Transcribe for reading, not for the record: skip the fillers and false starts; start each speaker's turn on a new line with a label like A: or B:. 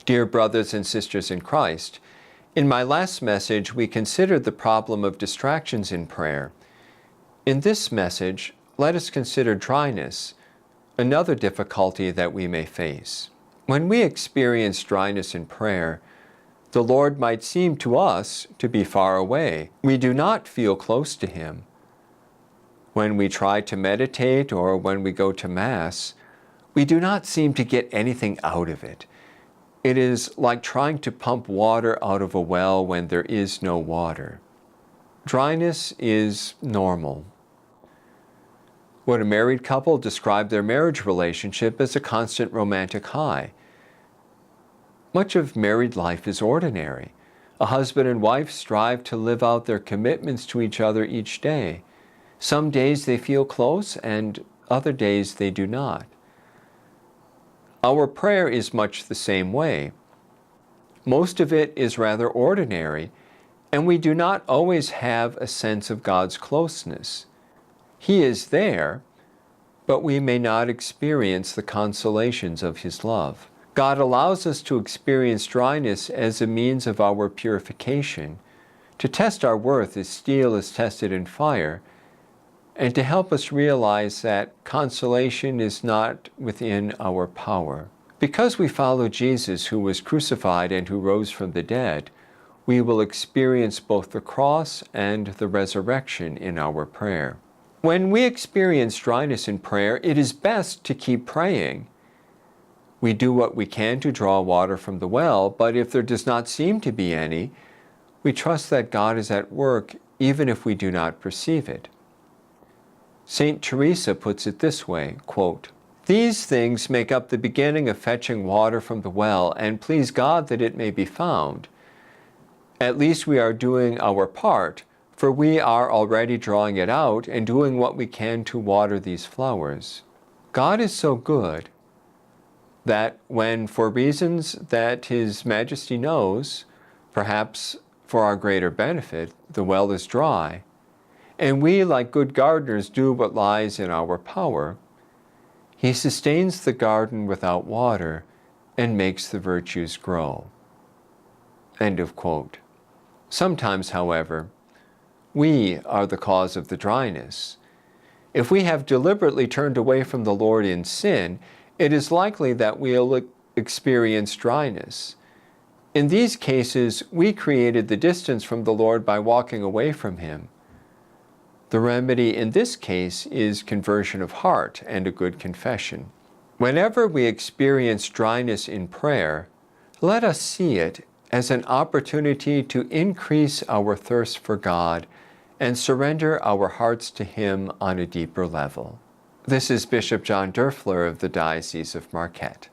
A: Dear brothers and sisters in Christ, in my last message we considered the problem of distractions in prayer. In this message, let us consider dryness, another difficulty that we may face. When we experience dryness in prayer, the Lord might seem to us to be far away. We do not feel close to Him. When we try to meditate or when we go to Mass, we do not seem to get anything out of it. It is like trying to pump water out of a well when there is no water. Dryness is normal. Would a married couple describe their marriage relationship as a constant romantic high? Much of married life is ordinary. A husband and wife strive to live out their commitments to each other each day. Some days they feel close and other days they do not. Our prayer is much the same way. Most of it is rather ordinary, and we do not always have a sense of God's closeness. He is there, but we may not experience the consolations of His love. God allows us to experience dryness as a means of our purification, to test our worth as steel is tested in fire, and to help us realize that consolation is not within our power. Because we follow Jesus, who was crucified and who rose from the dead, we will experience both the cross and the resurrection in our prayer. When we experience dryness in prayer, it is best to keep praying. We do what we can to draw water from the well, but if there does not seem to be any, we trust that God is at work even if we do not perceive it. Saint Teresa puts it this way, quote, "These things make up the beginning of fetching water from the well and please God that it may be found. At least we are doing our part, for we are already drawing it out and doing what we can to water these flowers." God is so good that when, for reasons that His Majesty knows, perhaps for our greater benefit, the well is dry, and we, like good gardeners, do what lies in our power, He sustains the garden without water and makes the virtues grow. End of quote. Sometimes, however, we are the cause of the dryness. If we have deliberately turned away from the Lord in sin, it is likely that we'll experience dryness. In these cases, we created the distance from the Lord by walking away from Him. The remedy in this case is conversion of heart and a good confession. Whenever we experience dryness in prayer, let us see it as an opportunity to increase our thirst for God and surrender our hearts to Him on a deeper level. This is Bishop John Doerfler of the Diocese of Marquette.